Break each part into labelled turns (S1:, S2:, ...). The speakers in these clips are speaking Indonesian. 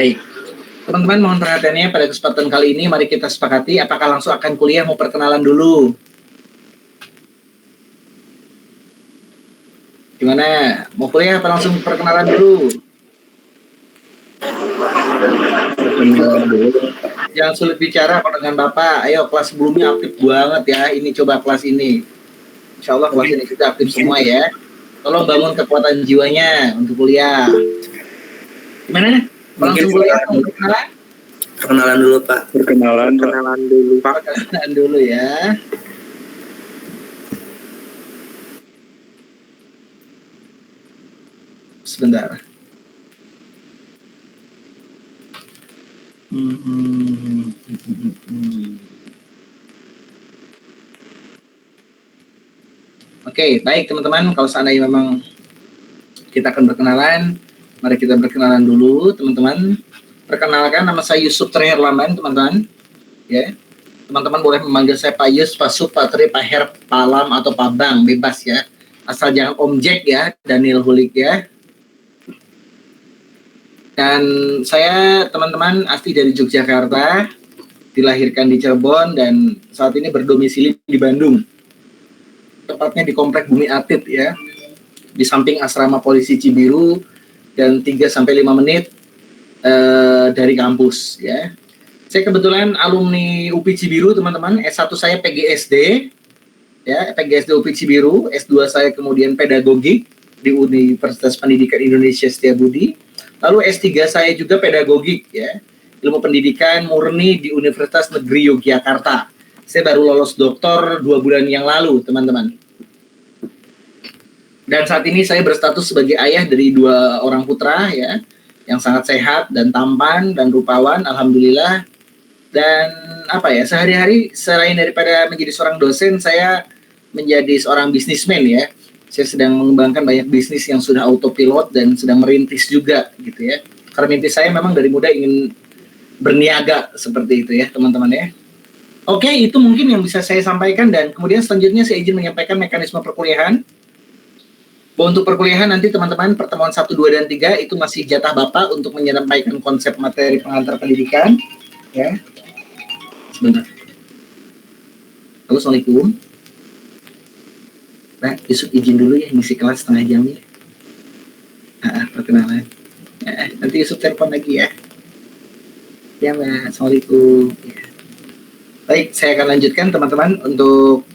S1: Baik, teman-teman mohon perhatiannya pada kesempatan kali ini. Mari kita sepakati apakah langsung akan kuliah, mau perkenalan dulu. Gimana? Mau kuliah apa langsung perkenalan dulu? Perkenalan dulu. Jangan sulit bicara kalau dengan Bapak. Ayo, kelas sebelumnya aktif banget ya. Ini coba kelas ini. Insya Allah kelas ini kita aktif semua ya. Tolong bangun kekuatan jiwanya untuk kuliah. Gimana? Langsung kuliah atau perkenalan?
S2: Perkenalan dulu Pak.
S3: Perkenalan dulu Pak.
S1: Perkenalan dulu ya. Sebentar. Oke, baik teman-teman. Kalau seandainya memang kita akan berkenalan, mari kita berkenalan dulu, teman-teman. Perkenalkan, nama saya Yusuf Tri Herlaman, teman-teman. Ya, teman-teman boleh memanggil saya Pak Yus, Pak Sup, Pak Tri, Pak Her, Pak Alam, atau Pak Bang, bebas ya. Asal jangan Om Jack ya, Daniel Hulik ya. Dan saya, teman-teman, asli dari Yogyakarta, dilahirkan di Cirebon, dan saat ini berdomisili di Bandung. Tepatnya di Komplek Bumi Atit ya, di samping asrama polisi Cibiru, dan 3-5 menit dari kampus ya. Saya kebetulan alumni UPI Cibiru, teman-teman. S1 saya PGSD ya, PGSD UPI Cibiru. S2 saya kemudian pedagogik di Universitas Pendidikan Indonesia Setiabudi. Lalu S3 saya juga pedagogik ya, ilmu pendidikan murni di Universitas Negeri Yogyakarta. Saya baru lolos doktor 2 bulan yang lalu, teman-teman. Dan saat ini saya berstatus sebagai ayah dari 2 orang putra ya, yang sangat sehat dan tampan dan rupawan, alhamdulillah. Dan apa ya, sehari-hari selain daripada menjadi seorang dosen, saya menjadi seorang bisnismen ya. Saya sedang mengembangkan banyak bisnis yang sudah autopilot dan sedang merintis juga gitu ya. Karena mimpi saya memang dari muda ingin berniaga seperti itu ya, teman-teman ya. Oke, itu mungkin yang bisa saya sampaikan, dan kemudian selanjutnya saya izin menyampaikan mekanisme perkuliahan. Untuk perkuliahan nanti teman-teman, pertemuan 1, 2, dan 3 itu masih jatah Bapak untuk menyampaikan konsep materi pengantar pendidikan ya. Sebentar. Halo, Assalamualaikum. Nah, Yusuf izin dulu ya, ngisi kelas setengah jam ya. Perkenalan. Nanti Yusuf telepon lagi ya. Ya Mbak, Assalamualaikum ya. Baik, saya akan lanjutkan teman-teman untuk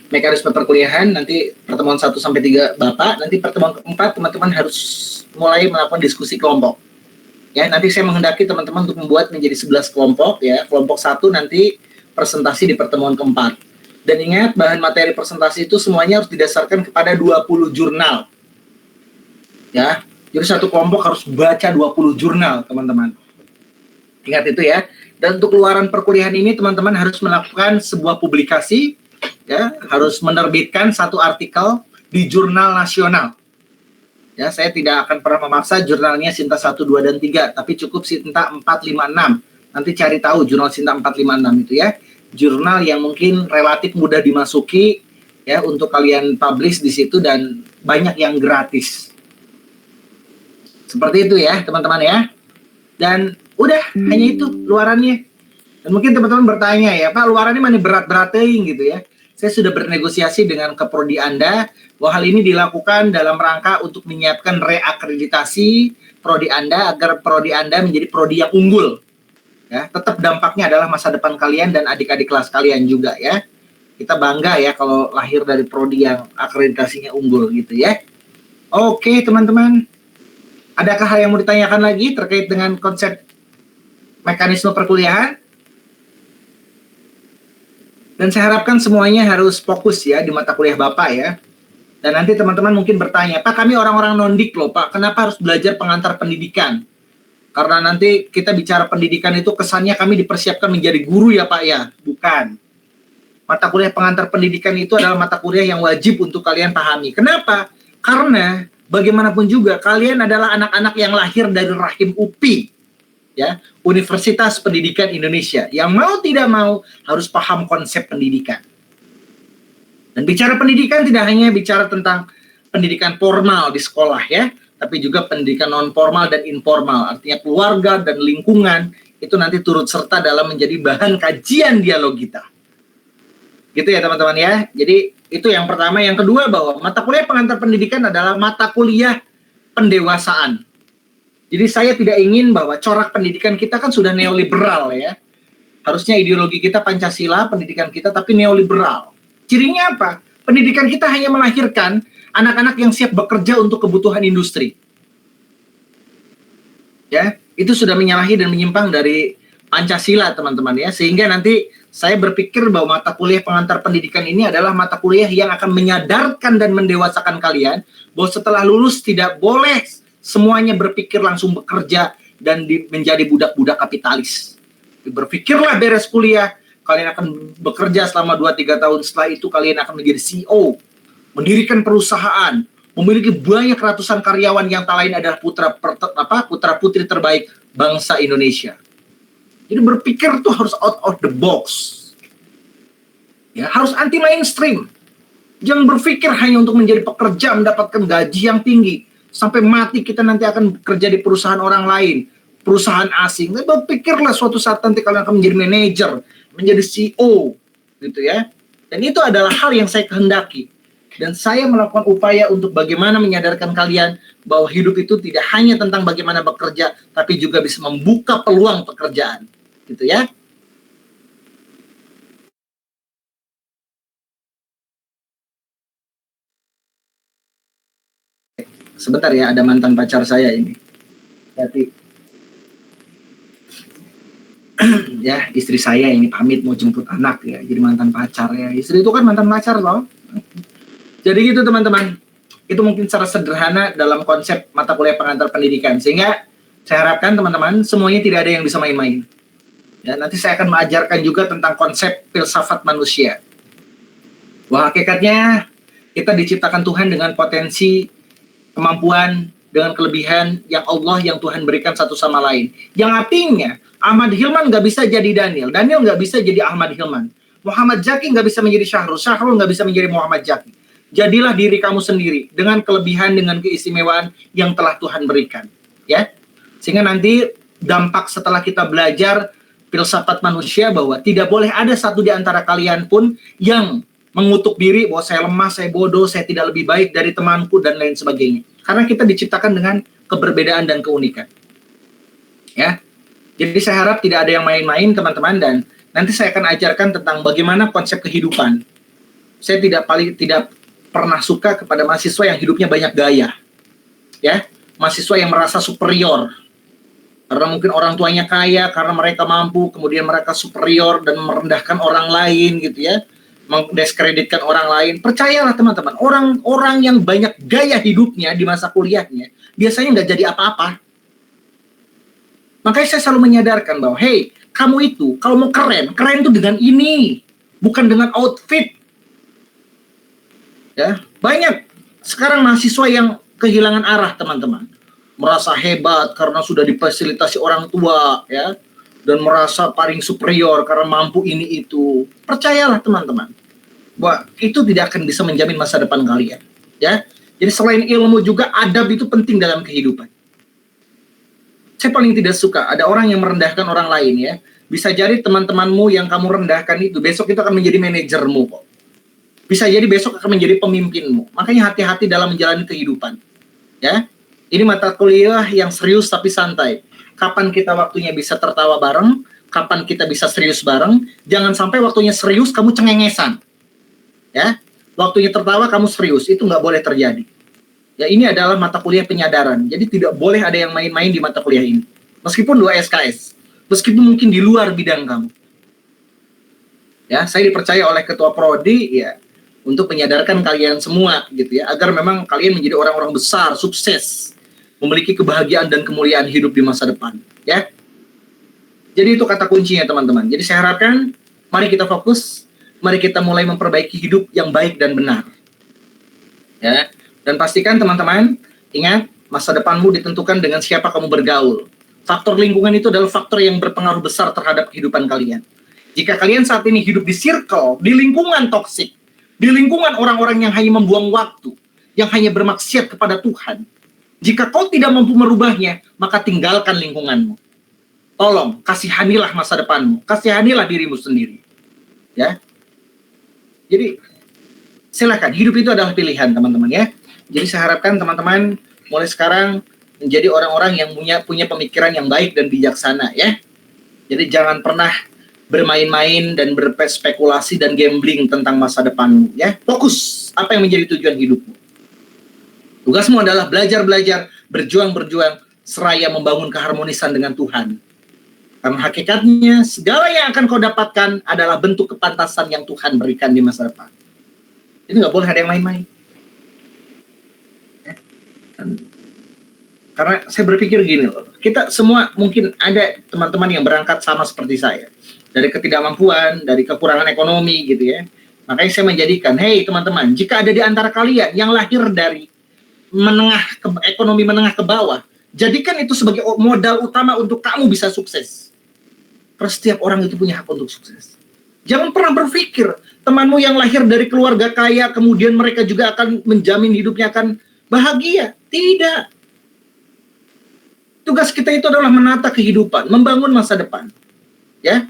S1: mekanisme perkuliahan. Nanti pertemuan 1-3 Bapak, nanti pertemuan keempat teman-teman harus mulai melakukan diskusi kelompok. Ya, nanti saya menghendaki teman-teman untuk membuat menjadi 11 kelompok ya. Kelompok 1 nanti presentasi di pertemuan keempat. Dan ingat, bahan materi presentasi itu semuanya harus didasarkan kepada 20 jurnal. Ya, jadi satu kelompok harus baca 20 jurnal, teman-teman. Ingat itu ya. Dan untuk keluaran perkuliahan ini teman-teman harus melakukan sebuah publikasi ya, harus menerbitkan 1 artikel di jurnal nasional. Ya, saya tidak akan pernah memaksa jurnalnya Sinta 1, 2, dan 3, tapi cukup Sinta 4, 5, 6. Nanti cari tahu jurnal Sinta 4, 5, 6 itu ya. Jurnal yang mungkin relatif mudah dimasuki ya, untuk kalian publish di situ, dan banyak yang gratis. Seperti itu ya, teman-teman ya. Dan udah, hanya itu luarannya. Dan mungkin teman-teman bertanya ya, Pak, luarannya mana berat-beratnya gitu ya. Saya sudah bernegosiasi dengan Keprodi Anda bahwa hal ini dilakukan dalam rangka untuk menyiapkan reakreditasi prodi Anda agar prodi Anda menjadi prodi yang unggul. Ya, tetap dampaknya adalah masa depan kalian dan adik-adik kelas kalian juga ya. Kita bangga ya kalau lahir dari prodi yang akreditasinya unggul gitu ya. Oke, teman-teman. Adakah hal yang mau ditanyakan lagi terkait dengan konsep mekanisme perkuliahan? Dan saya harapkan semuanya harus fokus ya di mata kuliah Bapak ya. Dan nanti teman-teman mungkin bertanya, Pak, kami orang-orang non-dik loh Pak, kenapa harus belajar pengantar pendidikan? Karena nanti kita bicara pendidikan itu kesannya kami dipersiapkan menjadi guru ya Pak ya. Bukan. Mata kuliah pengantar pendidikan itu adalah mata kuliah yang wajib untuk kalian pahami. Kenapa? Karena bagaimanapun juga kalian adalah anak-anak yang lahir dari rahim UPI. Ya, Universitas Pendidikan Indonesia, yang mau tidak mau harus paham konsep pendidikan. Dan bicara pendidikan tidak hanya bicara tentang pendidikan formal di sekolah ya, tapi juga pendidikan non formal dan informal. Artinya keluarga dan lingkungan itu nanti turut serta dalam menjadi bahan kajian dialog kita. Gitu ya teman-teman ya. Jadi itu yang pertama. Yang kedua, bahwa mata kuliah pengantar pendidikan adalah mata kuliah pendewasaan. Jadi saya tidak ingin bahwa corak pendidikan kita kan sudah neoliberal ya. Harusnya ideologi kita Pancasila, pendidikan kita, tapi neoliberal. Cirinya apa? Pendidikan kita hanya melahirkan anak-anak yang siap bekerja untuk kebutuhan industri. Ya, itu sudah menyalahi dan menyimpang dari Pancasila, teman-teman ya. Sehingga nanti saya berpikir bahwa mata kuliah pengantar pendidikan ini adalah mata kuliah yang akan menyadarkan dan mendewasakan kalian bahwa setelah lulus tidak boleh semuanya berpikir langsung bekerja dan menjadi budak-budak kapitalis. Berpikirlah beres kuliah, kalian akan bekerja selama 2-3 tahun, setelah itu kalian akan menjadi CEO, mendirikan perusahaan, memiliki banyak ratusan karyawan yang tak lain adalah putra-putri terbaik bangsa Indonesia. Jadi berpikir tuh harus out of the box. Ya, harus anti mainstream. Jangan berpikir hanya untuk menjadi pekerja, mendapatkan gaji yang tinggi. Sampai mati kita nanti akan bekerja di perusahaan orang lain, perusahaan asing. Tapi berpikirlah suatu saat nanti kalian akan menjadi manajer, menjadi CEO, gitu ya. Dan itu adalah hal yang saya kehendaki. Dan saya melakukan upaya untuk bagaimana menyadarkan kalian bahwa hidup itu tidak hanya tentang bagaimana bekerja, tapi juga bisa membuka peluang pekerjaan. Gitu ya. Sebentar ya, ada mantan pacar saya ini. Jadi ya, istri saya ini pamit mau jemput anak ya. Jadi mantan pacar ya. Istri itu kan mantan pacar loh. Jadi gitu teman-teman, itu mungkin secara sederhana dalam konsep mata kuliah pengantar pendidikan. Sehingga saya harapkan teman-teman semuanya tidak ada yang bisa main-main. Ya, nanti saya akan mengajarkan juga tentang konsep filsafat manusia. Wah, hakikatnya kita diciptakan Tuhan dengan potensi, kemampuan, dengan kelebihan yang Allah, yang Tuhan berikan satu sama lain. Yang artinya Ahmad Hilman nggak bisa jadi Daniel, Daniel nggak bisa jadi Ahmad Hilman, Muhammad Zaki nggak bisa menjadi Syahrul, Syahrul nggak bisa menjadi Muhammad Zaki. Jadilah diri kamu sendiri dengan kelebihan, dengan keistimewaan yang telah Tuhan berikan, ya. Sehingga nanti dampak setelah kita belajar filsafat manusia bahwa tidak boleh ada satu di antara kalian pun yang mengutuk diri bahwa saya lemah, saya bodoh, saya tidak lebih baik dari temanku dan lain sebagainya. Karena kita diciptakan dengan keberbedaan dan keunikan. Ya. Jadi saya harap tidak ada yang main-main teman-teman, dan nanti saya akan ajarkan tentang bagaimana konsep kehidupan. Saya tidak pernah suka kepada mahasiswa yang hidupnya banyak gaya. Ya, mahasiswa yang merasa superior. Karena mungkin orang tuanya kaya, karena mereka mampu, kemudian mereka superior dan merendahkan orang lain gitu ya. Mendiskreditkan orang lain. Percayalah teman-teman, orang-orang yang banyak gaya hidupnya di masa kuliahnya, biasanya nggak jadi apa-apa. Makanya saya selalu menyadarkan bahwa, hey, kamu itu kalau mau keren itu dengan ini, bukan dengan outfit. Ya, banyak sekarang mahasiswa yang kehilangan arah teman-teman, merasa hebat karena sudah difasilitasi orang tua, ya, dan merasa paling superior karena mampu ini itu. Percayalah teman-teman, bahwa itu tidak akan bisa menjamin masa depan kalian, ya. Jadi selain ilmu juga adab itu penting dalam kehidupan. Saya paling tidak suka ada orang yang merendahkan orang lain, ya. Bisa jadi teman-temanmu yang kamu rendahkan itu besok itu akan menjadi manajermu kok. Bisa jadi besok akan menjadi pemimpinmu. Makanya hati-hati dalam menjalani kehidupan. Ya, ini mata kuliah yang serius tapi santai. Kapan kita waktunya bisa tertawa bareng, kapan kita bisa serius bareng. Jangan sampai waktunya serius kamu cengengesan. Ya, waktunya tertawa kamu serius, itu nggak boleh terjadi. Ya, ini adalah mata kuliah penyadaran. Jadi tidak boleh ada yang main-main di mata kuliah ini. Meskipun 2 SKS, meskipun mungkin di luar bidang kamu. Ya, saya dipercaya oleh ketua prodi ya untuk menyadarkan kalian semua gitu ya, agar memang kalian menjadi orang-orang besar, sukses, memiliki kebahagiaan dan kemuliaan hidup di masa depan, ya. Jadi itu kata kuncinya teman-teman. Jadi saya harapkan mari kita fokus, mari kita mulai memperbaiki hidup yang baik dan benar. Ya. Dan pastikan teman-teman, ingat masa depanmu ditentukan dengan siapa kamu bergaul. Faktor lingkungan itu adalah faktor yang berpengaruh besar terhadap kehidupan kalian. Jika kalian saat ini hidup di circle, di lingkungan toksik, di lingkungan orang-orang yang hanya membuang waktu, yang hanya bermaksiat kepada Tuhan, Jika kau tidak mampu merubahnya, maka tinggalkan lingkunganmu. Tolong, kasihanilah masa depanmu, kasihanilah dirimu sendiri. Ya. Jadi, silakan, hidup itu adalah pilihan, teman-teman ya. Jadi saya harapkan teman-teman mulai sekarang menjadi orang-orang yang punya pemikiran yang baik dan bijaksana ya. Jadi jangan pernah bermain-main dan berspekulasi dan gambling tentang masa depanmu ya. Fokus apa yang menjadi tujuan hidupmu. Tugasmu adalah belajar, berjuang, seraya membangun keharmonisan dengan Tuhan. Karena hakikatnya segala yang akan kau dapatkan adalah bentuk kepantasan yang Tuhan berikan di masa depan. Ini nggak boleh ada yang main-main. Karena saya berpikir gini loh, kita semua mungkin ada teman-teman yang berangkat sama seperti saya. Dari ketidakmampuan, dari kekurangan ekonomi gitu ya. Makanya saya menjadikan, hey teman-teman, jika ada di antara kalian yang lahir dari ekonomi menengah ke bawah, jadikan itu sebagai modal utama untuk kamu bisa sukses. Karena setiap orang itu punya hak untuk sukses. Jangan pernah berpikir temanmu yang lahir dari keluarga kaya, kemudian mereka juga akan menjamin hidupnya akan bahagia. Tidak. Tugas kita itu adalah menata kehidupan, membangun masa depan. Ya.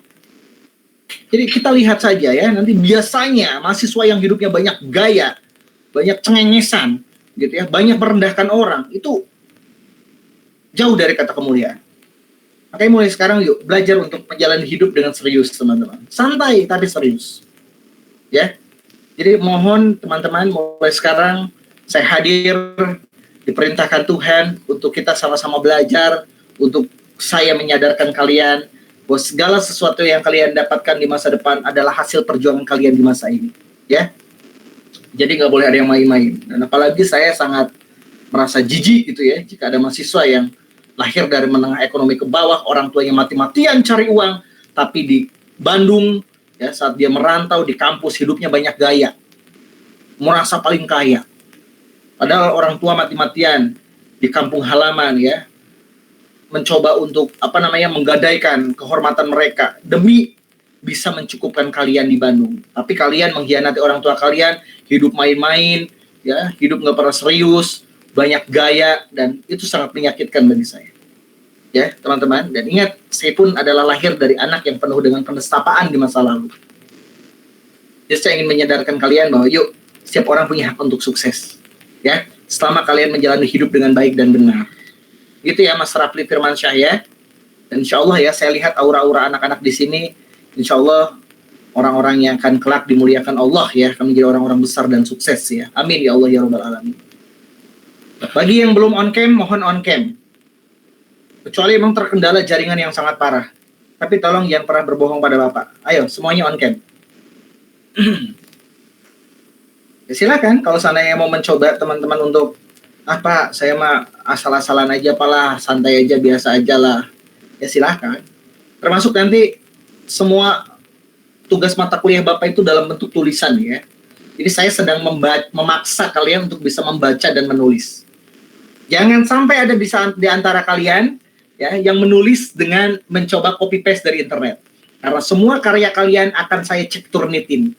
S1: Jadi kita lihat saja ya, nanti biasanya mahasiswa yang hidupnya banyak gaya, banyak cengengesan, gitu ya, banyak merendahkan orang, itu jauh dari kata kemuliaan. Makanya mulai sekarang yuk belajar untuk menjalani hidup dengan serius, teman-teman. Santai tapi serius. Ya. Jadi mohon teman-teman mulai sekarang saya hadir, diperintahkan Tuhan untuk kita sama-sama belajar, untuk saya menyadarkan kalian bahwa segala sesuatu yang kalian dapatkan di masa depan adalah hasil perjuangan kalian di masa ini. Ya. Jadi nggak boleh ada yang main-main. Dan apalagi saya sangat merasa jijik gitu ya, jika ada mahasiswa yang lahir dari menengah ekonomi ke bawah, orang tuanya mati-matian cari uang, tapi di Bandung, ya saat dia merantau di kampus hidupnya banyak gaya, merasa paling kaya. Padahal orang tua mati-matian di kampung halaman ya, mencoba untuk menggadaikan kehormatan mereka demi bisa mencukupkan kalian di Bandung. Tapi kalian mengkhianati orang tua kalian, hidup main-main, ya, hidup nggak pernah serius, banyak gaya, dan itu sangat menyakitkan bagi saya. Ya, teman-teman. Dan ingat, saya pun adalah lahir dari anak yang penuh dengan penistapaan di masa lalu. Jadi saya ingin menyadarkan kalian bahwa yuk, setiap orang punya hak untuk sukses. Ya, selama kalian menjalani hidup dengan baik dan benar. Gitu ya, Mas Rafli Firmansyah ya. Dan insya Allah ya, saya lihat aura-aura anak-anak di sini. Insya Allah orang-orang yang akan kelak dimuliakan Allah ya, akan menjadi orang-orang besar dan sukses ya. Amin ya Allah ya Rabbal Alamin. Bagi yang belum on cam, mohon on cam. Kecuali memang terkendala jaringan yang sangat parah. Tapi tolong jangan pernah berbohong pada Bapak. Ayo, semuanya on cam. Ya, silakan kalau seandainya mau mencoba teman-teman untuk apa, saya mah asal-asalan aja apalah, santai aja, biasa aja lah. Ya silakan. Termasuk nanti semua tugas mata kuliah Bapak itu dalam bentuk tulisan ya. Jadi saya sedang memaksa kalian untuk bisa membaca dan menulis. Jangan sampai ada di antara kalian ya yang menulis dengan mencoba copy paste dari internet. Karena semua karya kalian akan saya cek turnitin.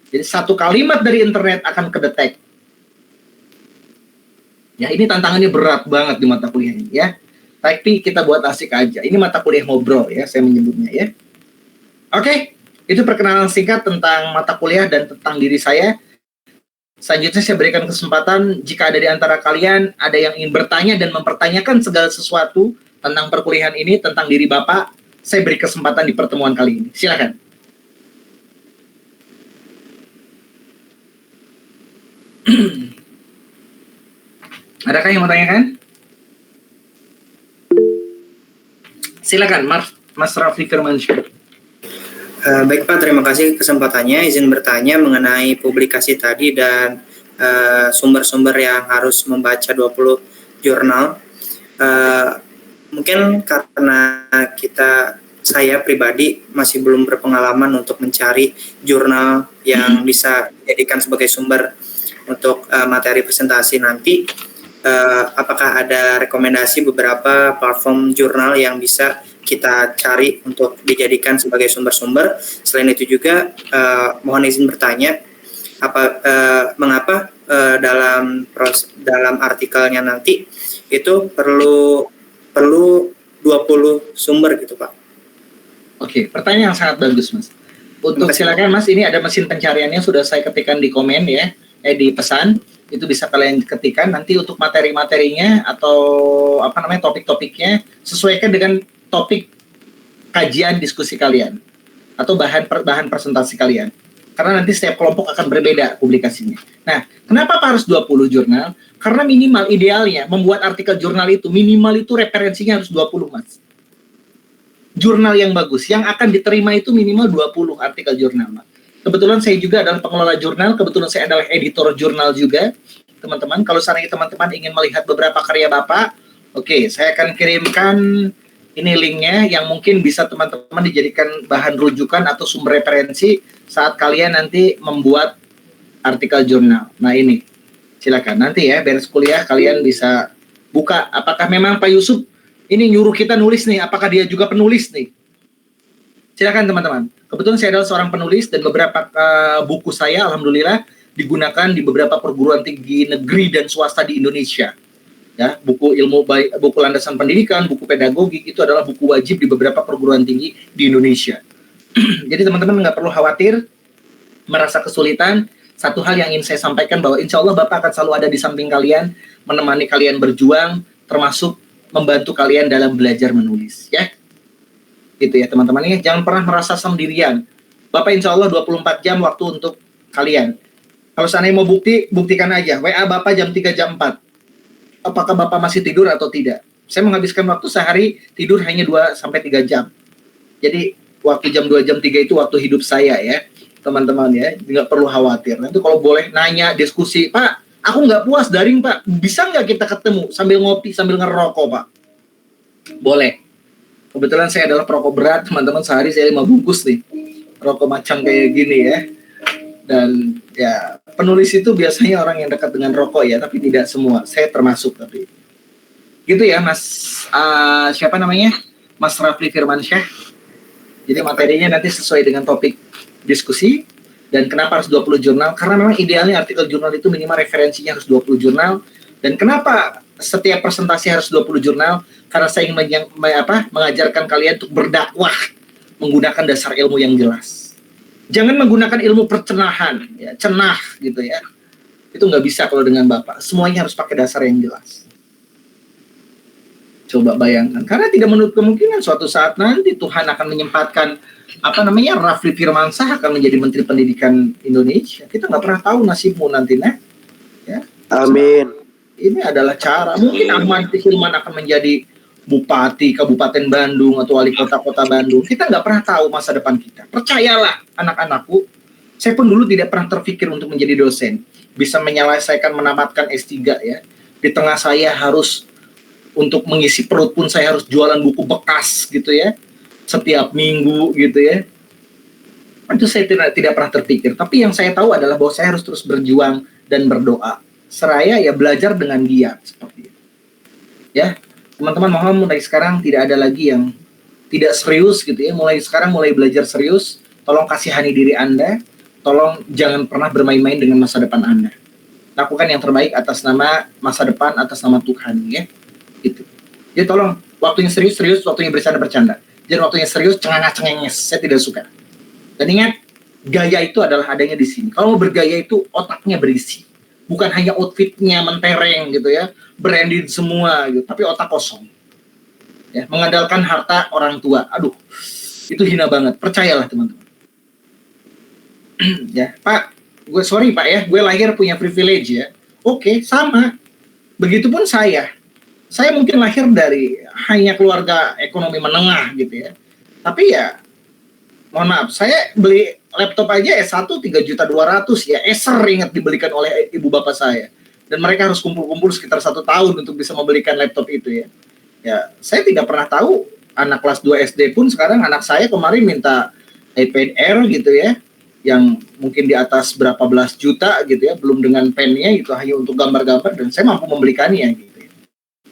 S1: Jadi satu kalimat dari internet akan kedetek. Ya, ini tantangannya berat banget di mata kuliah ini ya. Tapi kita buat asik aja. Ini mata kuliah ngobrol ya, saya menyebutnya ya. Oke, itu perkenalan singkat tentang mata kuliah dan tentang diri saya. Selanjutnya saya berikan kesempatan jika ada di antara kalian ada yang ingin bertanya dan mempertanyakan segala sesuatu tentang perkuliahan ini, tentang diri Bapak, saya beri kesempatan di pertemuan kali ini. Silakan. Adakah yang mau tanyakan? Silakan, Mas Rafli Firmansyah.
S2: Baik Pak, terima kasih kesempatannya. Izin bertanya mengenai publikasi tadi dan sumber-sumber yang harus membaca 20 jurnal. Mungkin karena saya pribadi masih belum berpengalaman untuk mencari jurnal yang bisa dijadikan sebagai sumber untuk materi presentasi nanti. Apakah ada rekomendasi beberapa platform jurnal yang bisa kita cari untuk dijadikan sebagai sumber-sumber? Selain itu juga mohon izin bertanya, mengapa dalam artikelnya nanti itu perlu 20 sumber gitu Pak.
S1: Oke, pertanyaan yang sangat bagus Mas. Untuk silakan Mas, ini ada mesin pencariannya sudah saya ketikkan di komen ya, di pesan. Itu bisa kalian ketikkan. Nanti untuk materi-materinya atau topik-topiknya sesuaikan dengan topik kajian diskusi kalian atau bahan presentasi kalian. Karena nanti setiap kelompok akan berbeda publikasinya. Nah, kenapa Pak harus 20 jurnal? Karena minimal idealnya membuat artikel jurnal itu minimal itu referensinya harus 20 Mas. Jurnal yang bagus yang akan diterima itu minimal 20 artikel jurnal Mas. Kebetulan saya juga adalah pengelola jurnal, kebetulan saya adalah editor jurnal juga, teman-teman. Kalau seandainya teman-teman ingin melihat beberapa karya Bapak, oke, saya akan kirimkan ini linknya yang mungkin bisa teman-teman dijadikan bahan rujukan atau sumber referensi saat kalian nanti membuat artikel jurnal. Nah ini, silakan nanti ya beres kuliah kalian bisa buka. Apakah memang Pak Yusuf ini nyuruh kita nulis nih? Apakah dia juga penulis nih? Silakan teman-teman. Kebetulan saya adalah seorang penulis dan beberapa buku saya alhamdulillah digunakan di beberapa perguruan tinggi negeri dan swasta di Indonesia. Ya, buku buku landasan pendidikan, buku pedagogik itu adalah buku wajib di beberapa perguruan tinggi di Indonesia. Jadi teman-teman nggak perlu khawatir merasa kesulitan. Satu hal yang ingin saya sampaikan bahwa insya Allah Bapak akan selalu ada di samping kalian, menemani kalian berjuang, termasuk membantu kalian dalam belajar menulis. Ya. Gitu ya teman-teman ya, jangan pernah merasa sendirian. Bapak insya Allah 24 jam waktu untuk kalian. Kalau seandainya mau buktikan aja. WA Bapak jam 3 jam 4. Apakah Bapak masih tidur atau tidak? Saya menghabiskan waktu sehari tidur hanya 2-3 jam. Jadi waktu jam 2 jam 3 itu waktu hidup saya ya teman-teman ya, nggak perlu khawatir. Nanti kalau boleh nanya, diskusi, Pak aku nggak puas daring Pak, bisa nggak kita ketemu sambil ngopi, sambil ngerokok Pak? Boleh. Kebetulan saya adalah perokok berat, teman-teman, sehari saya 5 bungkus nih. Rokok macam kayak gini ya. Dan ya, penulis itu biasanya orang yang dekat dengan rokok ya, tapi tidak semua. Saya termasuk tapi. Gitu ya, Mas. Siapa namanya? Mas Rafli Firmansyah. Jadi materinya nanti sesuai dengan topik diskusi. Dan kenapa harus 20 jurnal? Karena memang idealnya artikel jurnal itu minimal referensinya harus 20 jurnal. Dan kenapa setiap presentasi harus 20 jurnal? Karena saya ingin mengajarkan kalian untuk berdakwah menggunakan dasar ilmu yang jelas. Jangan menggunakan ilmu percenahan, ya, cenah gitu ya. Itu nggak bisa kalau dengan Bapak. Semuanya harus pakai dasar yang jelas. Coba bayangkan, karena tidak menutup kemungkinan suatu saat nanti Tuhan akan menyempatkan Rafli Firmansyah akan menjadi Menteri Pendidikan Indonesia. Kita nggak pernah tahu nasibmu nanti, nah. Ya.
S3: Amin.
S1: Ini adalah cara. Mungkin Ahmad Hilman akan menjadi Bupati Kabupaten Bandung atau Wali Kota Bandung. Kita nggak pernah tahu masa depan kita. Percayalah anak-anakku, saya pun dulu tidak pernah terpikir untuk menjadi dosen. Bisa menyelesaikan, menamatkan S3 ya. Di tengah saya harus, untuk mengisi perut pun saya harus jualan buku bekas gitu ya. Setiap minggu gitu ya. Itu saya tidak pernah terpikir. Tapi yang saya tahu adalah bahwa saya harus terus berjuang dan berdoa. Seraya ya belajar dengan giat seperti itu. Ya. Teman-teman mohon mulai sekarang tidak ada lagi yang tidak serius gitu ya. Mulai sekarang mulai belajar serius. Tolong kasihani diri Anda. Tolong jangan pernah bermain-main dengan masa depan Anda. Lakukan yang terbaik atas nama masa depan, atas nama Tuhan ya. Gitu. Jadi tolong waktunya serius, waktunya bercanda. Jadi waktunya serius, cengenges. Saya tidak suka. Dan ingat, gaya itu adalah adanya di sini. Kalau mau bergaya itu otaknya berisi. Bukan hanya outfitnya mentereng gitu ya, branded semua gitu, tapi otak kosong. Ya, mengandalkan harta orang tua. Aduh, itu hina banget. Percayalah teman-teman. Ya, Pak, sorry Pak ya, gue lahir punya privilege ya. Oke, sama. Begitupun saya. Saya mungkin lahir dari hanya keluarga ekonomi menengah gitu ya. Tapi ya, mohon maaf, saya beli laptop aja S1 3.200.000 ya. Acer ingat dibelikan oleh ibu bapak saya. Dan mereka harus kumpul-kumpul sekitar 1 tahun untuk bisa membelikan laptop itu ya. Ya, saya tidak pernah tahu anak kelas 2 SD pun sekarang anak saya kemarin minta iPad Air gitu ya. Yang mungkin di atas berapa belas juta gitu ya. Belum dengan pennya itu hanya untuk gambar-gambar dan saya mampu membelikannya gitu.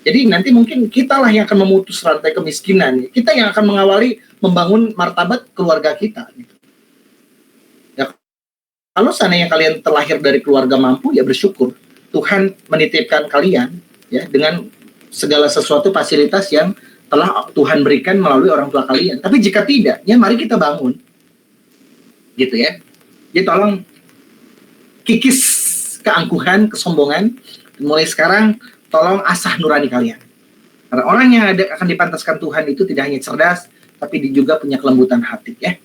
S1: Jadi nanti mungkin kita lah yang akan memutus rantai kemiskinan. Kita yang akan mengawali membangun martabat keluarga kita. Gitu. Ya, kalau seandainya kalian terlahir dari keluarga mampu, ya bersyukur. Tuhan menitipkan kalian ya dengan segala sesuatu fasilitas yang telah Tuhan berikan melalui orang tua kalian. Tapi jika tidak, ya mari kita bangun. Gitu ya. Jadi tolong kikis keangkuhan, kesombongan. Mulai sekarang tolong asah nurani kalian. Karena orang yang akan dipantaskan Tuhan itu tidak hanya cerdas, tapi dia juga punya kelembutan hati ya.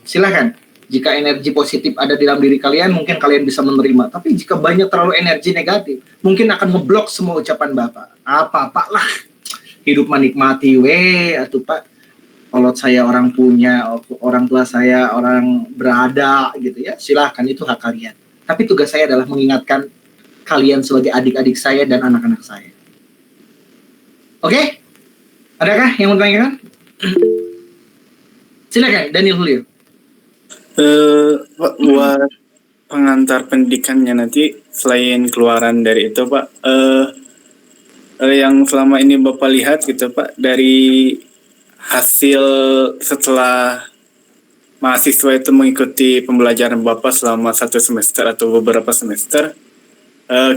S1: Silakan. Jika energi positif ada di dalam diri kalian, mungkin kalian bisa menerima. Tapi jika banyak terlalu energi negatif, mungkin akan ngeblok semua ucapan Bapak. Apa-apa lah. Hidup menikmati, atau Pak. Kalau saya orang punya, orang tua saya orang berada, gitu ya. Silakan, itu hak kalian. Tapi tugas saya adalah mengingatkan kalian sebagai adik-adik saya dan anak-anak saya. Oke? Adakah yang mau ditanyakan? Silakan, Daniel Julio.
S4: Pak, buat pengantar pendidikannya nanti selain keluaran dari itu Pak, yang selama ini Bapak lihat gitu Pak, dari hasil setelah mahasiswa itu mengikuti pembelajaran Bapak selama 1 semester atau beberapa semester,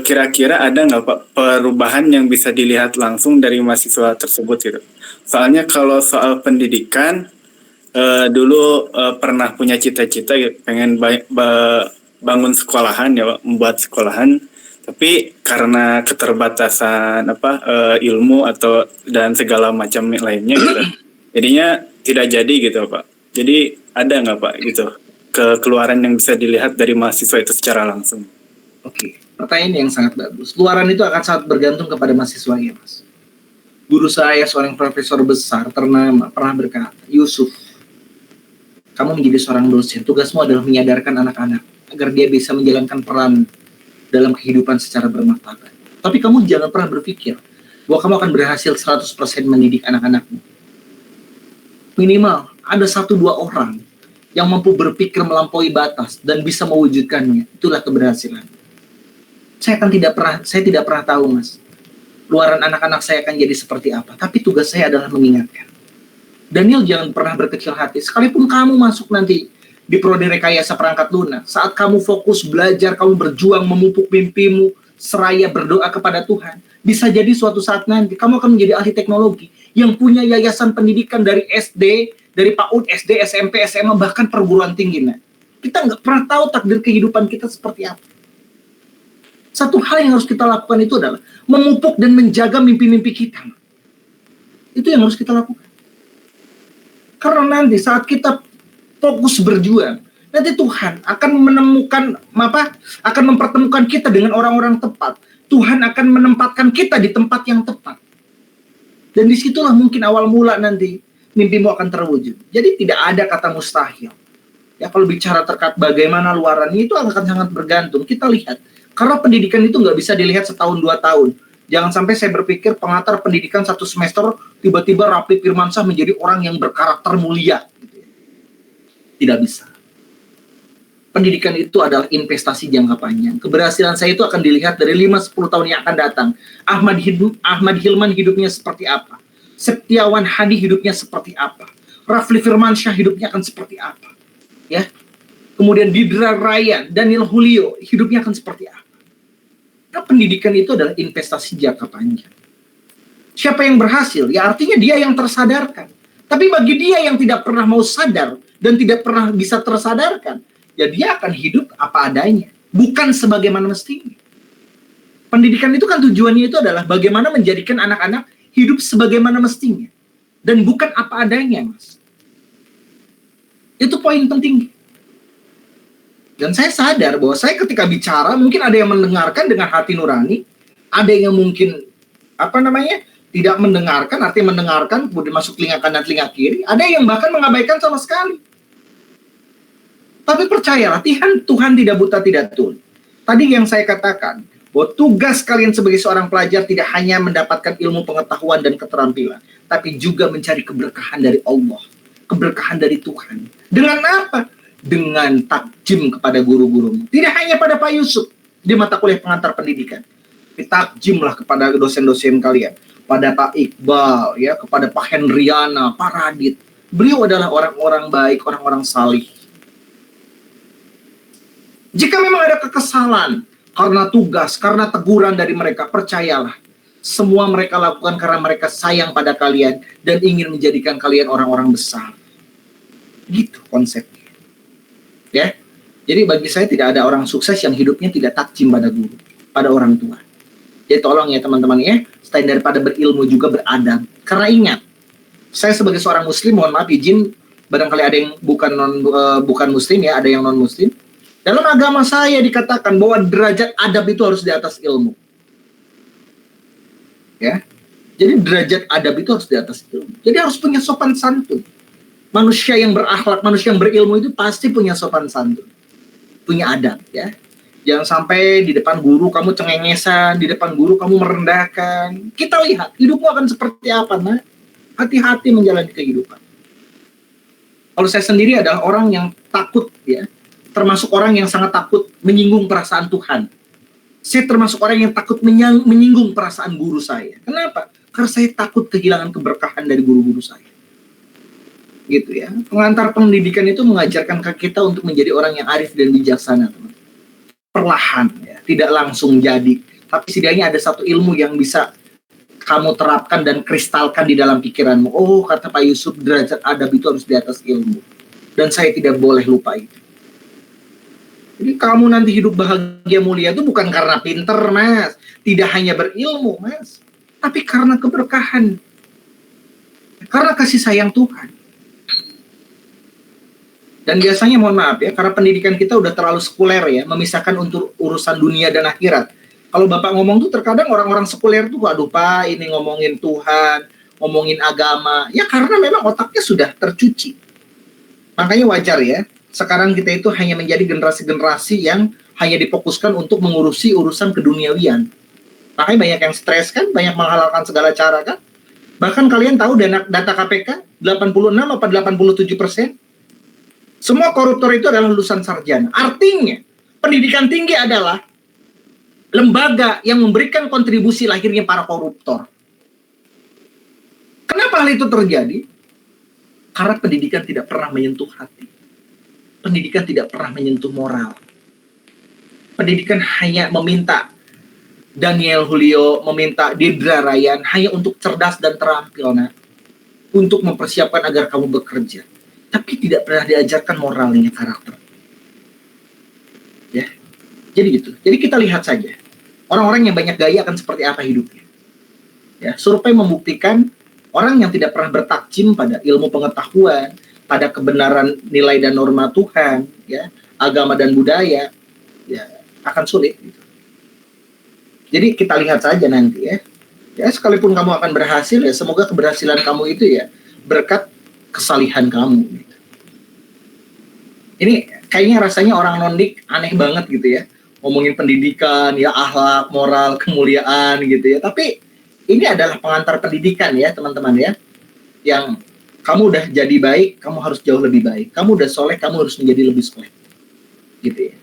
S4: kira-kira ada nggak Pak perubahan yang bisa dilihat langsung dari mahasiswa tersebut gitu? Soalnya kalau soal pendidikan, dulu pernah punya cita-cita pengen bangun sekolahan ya Pak, membuat sekolahan, tapi karena keterbatasan ilmu atau dan segala macam lainnya gitu, jadinya tidak jadi gitu Pak. Jadi ada nggak Pak gitu keluaran yang bisa dilihat dari mahasiswa itu secara langsung?
S1: Oke, pertanyaan yang sangat bagus. Keluaran itu akan sangat bergantung kepada mahasiswanya, Mas. Guru saya, seorang profesor besar ternama, pernah berkata, Yusuf, kamu menjadi seorang dosen, tugasmu adalah menyadarkan anak-anak agar dia bisa menjalankan peran dalam kehidupan secara bermartabat. Tapi kamu jangan pernah berpikir bahwa kamu akan berhasil 100% mendidik anak-anakmu. Minimal ada 1-2 orang yang mampu berpikir melampaui batas dan bisa mewujudkannya. Itulah keberhasilan. Saya tidak pernah tahu, Mas, luaran anak-anak saya akan jadi seperti apa. Tapi tugas saya adalah mengingatkan. Daniel, jangan pernah berkecil hati. Sekalipun kamu masuk nanti di prodi rekayasa perangkat lunak, saat kamu fokus belajar, kamu berjuang memupuk mimpimu, seraya berdoa kepada Tuhan, bisa jadi suatu saat nanti kamu akan menjadi ahli teknologi yang punya yayasan pendidikan dari SD, dari PAUD, SD, SMP, SMA, bahkan perguruan tinggi. Nah, kita nggak pernah tahu takdir kehidupan kita seperti apa. Satu hal yang harus kita lakukan itu adalah memupuk dan menjaga mimpi-mimpi kita. Itu yang harus kita lakukan. Karena nanti saat kita fokus berjuang, nanti Tuhan akan akan mempertemukan kita dengan orang-orang tepat. Tuhan akan menempatkan kita di tempat yang tepat. Dan disitulah mungkin awal mula nanti mimpimu akan terwujud. Jadi tidak ada kata mustahil. Ya, kalau bicara terkait bagaimana luarannya itu akan sangat bergantung. Kita lihat. Karena pendidikan itu nggak bisa dilihat setahun 2 tahun. Jangan sampai saya berpikir pengantar pendidikan 1 semester tiba-tiba Rapi Firmansyah menjadi orang yang berkarakter mulia. Tidak bisa. Pendidikan itu adalah investasi jangka panjang. Keberhasilan saya itu akan dilihat dari 5-10 tahun yang akan datang. Ahmad Hilman hidupnya seperti apa? Septiawan Hadi hidupnya seperti apa? Rafli Firmansyah hidupnya akan seperti apa? Ya. Kemudian Didra Ryan, Daniel Julio hidupnya akan seperti apa? Karena pendidikan itu adalah investasi jangka panjang. Siapa yang berhasil? Ya artinya dia yang tersadarkan. Tapi bagi dia yang tidak pernah mau sadar dan tidak pernah bisa tersadarkan, ya dia akan hidup apa adanya, bukan sebagaimana mestinya. Pendidikan itu kan tujuannya itu adalah bagaimana menjadikan anak-anak hidup sebagaimana mestinya dan bukan apa adanya, Mas. Itu poin penting. Dan saya sadar bahwa saya ketika bicara mungkin ada yang mendengarkan dengan hati nurani, ada yang mungkin tidak mendengarkan, artinya mendengarkan kemudian masuk telinga kanan telinga kiri, ada yang bahkan mengabaikan sama sekali. Tapi percayalah, Tuhan tidak buta tidak tuli. Tadi yang saya katakan bahwa tugas kalian sebagai seorang pelajar tidak hanya mendapatkan ilmu pengetahuan dan keterampilan, tapi juga mencari keberkahan dari Allah, keberkahan dari Tuhan. Dengan apa? Dengan takjim kepada guru-gurumu. Tidak hanya pada Pak Yusuf di mata kuliah pengantar pendidikan. Takjimlah kepada dosen-dosen kalian, pada Pak Iqbal, ya, kepada Pak Hendriana, Pak Radit. Beliau adalah orang-orang baik, orang-orang salih. Jika memang ada kekesalan karena tugas, karena teguran dari mereka, percayalah, Semua mereka lakukan karena mereka sayang pada kalian dan ingin menjadikan kalian orang-orang besar. Gitu konsepnya. Ya. Jadi bagi saya tidak ada orang sukses yang hidupnya tidak takjim pada guru, pada orang tua. Jadi tolong ya teman-teman ya, selain daripada berilmu juga beradab. Karena ingat, saya sebagai seorang muslim, mohon maaf izin, barangkali ada yang bukan muslim ya, ada yang non muslim. Dalam agama saya dikatakan bahwa derajat adab itu harus di atas ilmu. Ya. Jadi derajat adab itu harus di atas ilmu. Jadi harus punya sopan santun. Manusia yang berakhlak, manusia yang berilmu itu pasti punya sopan santun. Punya adab ya. Jangan sampai di depan guru kamu cengengesan, di depan guru kamu merendahkan. Kita lihat hidupmu akan seperti apa, nah. Hati-hati menjalani kehidupan. Kalau saya sendiri adalah orang yang takut ya, termasuk orang yang sangat takut menyinggung perasaan Tuhan. Saya termasuk orang yang takut menyinggung perasaan guru saya. Kenapa? Karena saya takut kehilangan keberkahan dari guru-guru saya. Gitu ya. Pengantar pendidikan itu mengajarkan kita untuk menjadi orang yang arif dan bijaksana, teman. Perlahan ya, tidak langsung jadi, tapi setidaknya ada satu ilmu yang bisa kamu terapkan dan kristalkan di dalam pikiranmu. Oh, kata Pak Yusuf, derajat adab itu harus di atas ilmu, dan saya tidak boleh lupa itu. Jadi kamu nanti hidup bahagia mulia itu bukan karena pinter, Mas, tidak hanya berilmu, Mas, tapi karena keberkahan, karena kasih sayang Tuhan. Dan biasanya mohon maaf ya, karena pendidikan kita udah terlalu sekuler ya, memisahkan untuk urusan dunia dan akhirat. Kalau Bapak ngomong tuh terkadang orang-orang sekuler tuh, aduh Pak, ini ngomongin Tuhan, ngomongin agama. Ya karena memang otaknya sudah tercuci. Makanya wajar ya, sekarang kita itu hanya menjadi generasi-generasi yang hanya difokuskan untuk mengurusi urusan keduniawian. Makanya banyak yang stres kan, banyak menghalalkan segala cara kan. Bahkan kalian tahu data KPK, 86 apa 87%? Semua koruptor itu adalah lulusan sarjana. Artinya, pendidikan tinggi adalah lembaga yang memberikan kontribusi lahirnya para koruptor. Kenapa hal itu terjadi? Karena pendidikan tidak pernah menyentuh hati. Pendidikan tidak pernah menyentuh moral. Pendidikan hanya meminta Daniel Julio, meminta Dedra Ryan hanya untuk cerdas dan terampil, nah, untuk mempersiapkan agar kamu bekerja. Tapi tidak pernah diajarkan moralnya, karakter. Ya, jadi gitu. Jadi kita lihat saja orang-orang yang banyak gaya akan seperti apa hidupnya. Ya, survei membuktikan orang yang tidak pernah bertakjim pada ilmu pengetahuan, pada kebenaran nilai dan norma Tuhan, ya, agama dan budaya, ya akan sulit. Gitu. Jadi kita lihat saja nanti ya. Ya sekalipun kamu akan berhasil, ya semoga keberhasilan kamu itu ya berkat kesalihan kamu. Gitu. Ini kayaknya rasanya orang nondik aneh banget gitu ya, ngomongin pendidikan, ya akhlak, moral, kemuliaan gitu ya. Tapi ini adalah pengantar pendidikan ya teman-teman ya, yang kamu udah jadi baik, kamu harus jauh lebih baik. Kamu udah soleh, kamu harus menjadi lebih soleh. Gitu ya.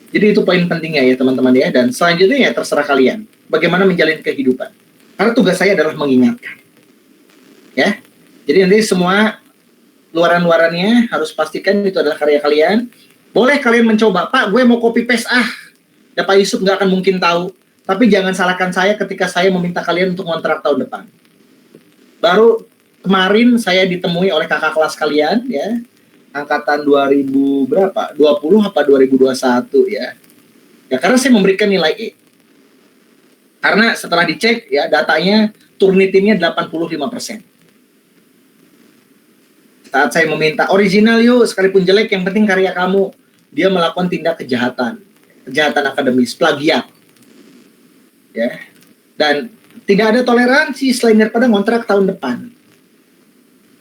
S1: Jadi itu poin pentingnya ya teman-teman ya. Dan selanjutnya ya terserah kalian, bagaimana menjalin kehidupan. Karena tugas saya adalah mengingatkan. Ya. Jadi nanti semua luaran-luarannya harus pastikan itu adalah karya kalian. Boleh kalian mencoba, Pak, gue mau copy paste ya Pak Yusuf nggak akan mungkin tahu. Tapi jangan salahkan saya ketika saya meminta kalian untuk kontrak tahun depan. Baru kemarin saya ditemui oleh kakak kelas kalian ya, angkatan 2000 berapa? 20 apa 2021 ya. Ya karena saya memberikan nilai E. Karena setelah dicek ya datanya Turnitinnya 85%. Saat saya meminta original yuk, sekalipun jelek, yang penting karya kamu. Dia melakukan tindak kejahatan akademis, plagiat. Ya. Dan tidak ada toleransi selain daripada kontrak tahun depan.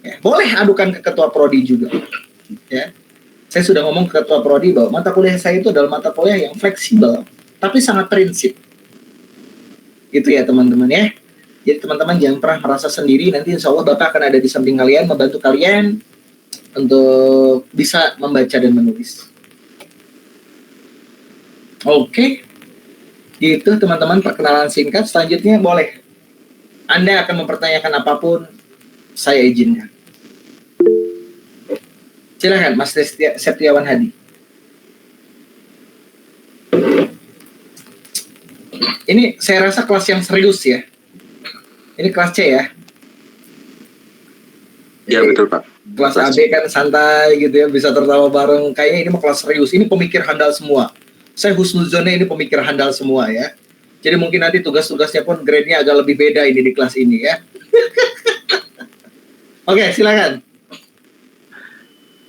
S1: Ya. Boleh adukan ke ketua prodi juga. Ya. Saya sudah ngomong ke ketua prodi bahwa mata kuliah saya itu adalah mata kuliah yang fleksibel, tapi sangat prinsip. Gitu ya teman-teman ya. Jadi teman-teman jangan pernah merasa sendiri, nanti insya Allah Bapak akan ada di samping kalian, membantu kalian untuk bisa membaca dan menulis. Oke, gitu teman-teman perkenalan singkat. Selanjutnya boleh, Anda akan mempertanyakan apapun, saya izinkan. Silakan Mas Septiawan Hadi. Ini saya rasa kelas yang serius ya. Ini kelas C ya.
S3: Ya betul Pak.
S1: Kelas AB kan santai gitu ya, bisa tertawa bareng. Kayaknya ini mah kelas serius. Ini pemikir handal semua. Saya husnuzonnya ini pemikir handal semua ya. Jadi mungkin nanti tugas-tugasnya pun grade-nya agak lebih beda ini di kelas ini ya. Oke, silakan.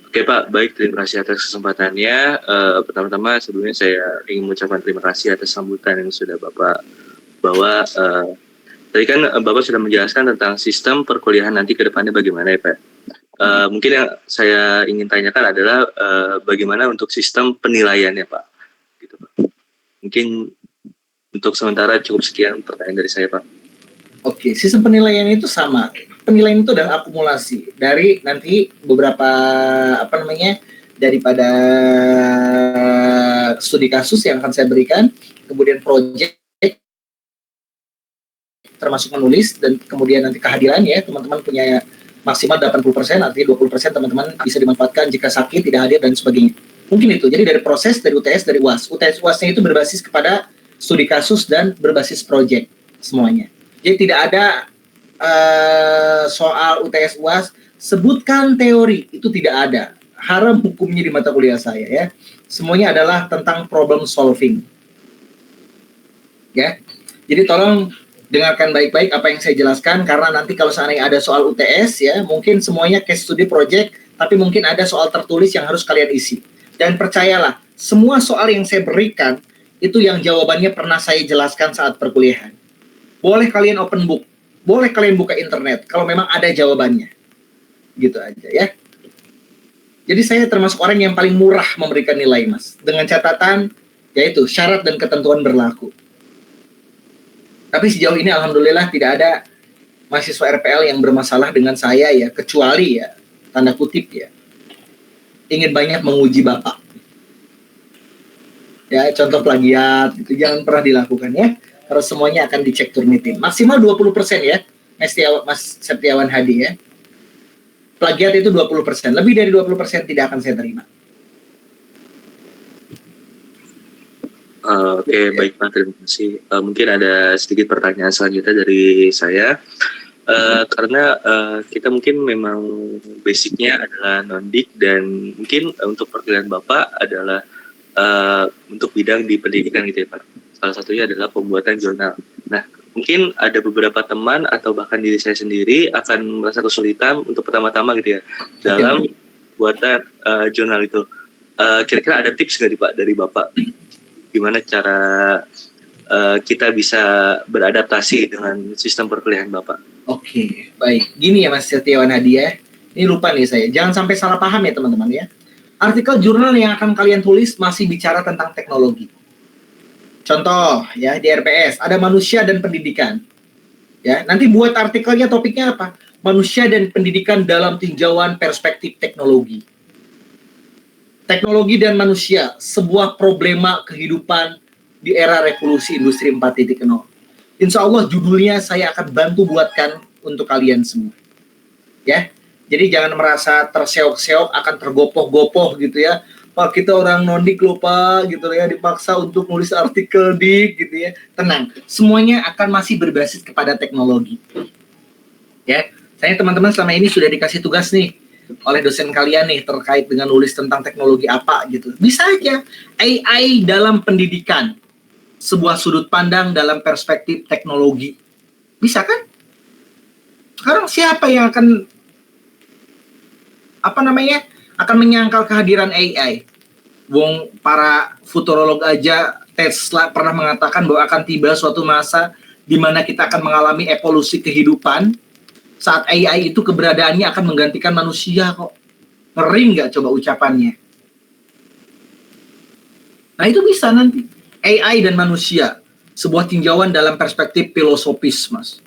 S3: Oke Pak, baik, terima kasih atas kesempatannya. Pertama-tama sebelumnya saya ingin mengucapkan terima kasih atas sambutan yang sudah Bapak bawa. Tadi kan Bapak sudah menjelaskan tentang sistem perkuliahan nanti ke depannya bagaimana ya Pak. Mungkin yang saya ingin tanyakan adalah bagaimana untuk sistem penilaiannya Pak. Gitu, Pak. Mungkin untuk sementara cukup sekian pertanyaan dari saya Pak.
S1: Oke, sistem penilaian itu sama. Penilaian itu adalah akumulasi dari nanti beberapa daripada studi kasus yang akan saya berikan, kemudian proyek termasuk menulis, dan kemudian nanti kehadiran ya, teman-teman punya maksimal 80%, artinya 20% teman-teman bisa dimanfaatkan jika sakit, tidak hadir, dan sebagainya. Mungkin itu. Jadi dari proses, dari UTS, dari UAS. UTS UAS-nya itu berbasis kepada studi kasus dan berbasis proyek semuanya. Jadi tidak ada soal UTS UAS sebutkan teori, itu tidak ada. Haram hukumnya di mata kuliah saya ya. Semuanya adalah tentang problem solving. Ya. Jadi tolong dengarkan baik-baik apa yang saya jelaskan, karena nanti kalau seandainya ada soal UTS ya, mungkin semuanya case study project, tapi mungkin ada soal tertulis yang harus kalian isi. Dan percayalah, semua soal yang saya berikan itu yang jawabannya pernah saya jelaskan saat perkuliahan. Boleh kalian open book, boleh kalian buka internet kalau memang ada jawabannya. Gitu aja ya. Jadi saya termasuk orang yang paling murah memberikan nilai, Mas. Dengan catatan yaitu syarat dan ketentuan berlaku. Tapi sejauh ini alhamdulillah tidak ada mahasiswa RPL yang bermasalah dengan saya ya, kecuali ya, tanda kutip ya, ingin banyak menguji Bapak. Ya, contoh plagiat, itu jangan pernah dilakukan ya. Terus semuanya akan dicek Turnitin. Maksimal 20% ya, Mas Septiawan Hadi ya. Plagiat itu 20%. Lebih dari 20% tidak akan saya terima.
S3: Oke, baik Pak, terima kasih. Mungkin ada sedikit pertanyaan selanjutnya dari saya. Karena kita mungkin memang basicnya adalah non-dik, dan mungkin untuk perkuliahan Bapak adalah untuk bidang di pendidikan gitu ya Pak. Salah satunya adalah pembuatan jurnal. Nah, mungkin ada beberapa teman atau bahkan diri saya sendiri akan merasa kesulitan untuk pertama-tama gitu ya dalam buatan jurnal itu. Kira-kira ada tips nggak Pak dari Bapak? Gimana cara kita bisa beradaptasi dengan sistem perkuliahan Bapak?
S1: Oke, baik. Gini ya Mas Setiawan Hadi ya. Ini lupa nih saya. Jangan sampai salah paham ya teman-teman ya. Artikel jurnal yang akan kalian tulis masih bicara tentang teknologi. Contoh ya, di RPS ada manusia dan pendidikan. Ya, nanti buat artikelnya topiknya apa? Manusia dan pendidikan dalam tinjauan perspektif teknologi. Teknologi dan manusia, sebuah problema kehidupan di era revolusi industri 4.0. Insya Allah judulnya saya akan bantu buatkan untuk kalian semua. Ya, jadi jangan merasa terseok-seok akan tergopoh-gopoh gitu ya. Pak, kita orang non-dik lupa gitu ya, dipaksa untuk nulis artikel dik gitu ya. Tenang, semuanya akan masih berbasis kepada teknologi. Ya, saya teman-teman selama ini sudah dikasih tugas nih oleh dosen kalian nih terkait dengan nulis tentang teknologi apa gitu. Bisa aja AI dalam pendidikan, sebuah sudut pandang dalam perspektif teknologi. Bisa kan? Sekarang siapa yang akan akan menyangkal kehadiran AI? Wong para futurolog aja, Tesla pernah mengatakan bahwa akan tiba suatu masa di mana kita akan mengalami evolusi kehidupan saat AI itu keberadaannya akan menggantikan manusia kok. Ngeri nggak coba ucapannya? Nah itu bisa nanti. AI dan manusia, sebuah tinjauan dalam perspektif filosofis, Mas.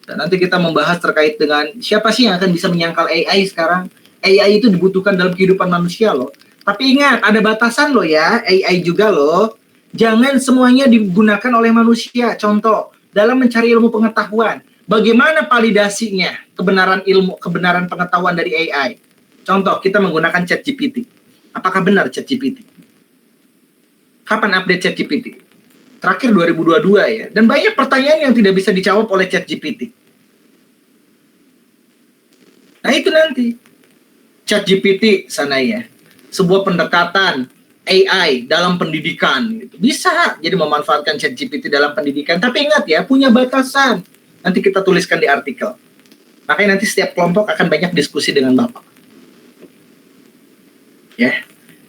S1: Dan nanti kita membahas terkait dengan siapa sih yang akan bisa menyangkal AI sekarang. AI itu dibutuhkan dalam kehidupan manusia loh. Tapi ingat, ada batasan loh ya, AI juga loh. Jangan semuanya digunakan oleh manusia. Contoh, dalam mencari ilmu pengetahuan, bagaimana validasinya kebenaran ilmu, kebenaran pengetahuan dari AI? Contoh, kita menggunakan ChatGPT. Apakah benar ChatGPT? Kapan update ChatGPT? Terakhir 2022 ya. Dan banyak pertanyaan yang tidak bisa dijawab oleh ChatGPT. Nah itu nanti ChatGPT sana ya. Sebuah pendekatan AI dalam pendidikan gitu. Bisa jadi memanfaatkan ChatGPT dalam pendidikan, tapi ingat ya, punya batasan. Nanti kita tuliskan di artikel. Makanya nanti setiap kelompok akan banyak diskusi dengan Bapak. Ya.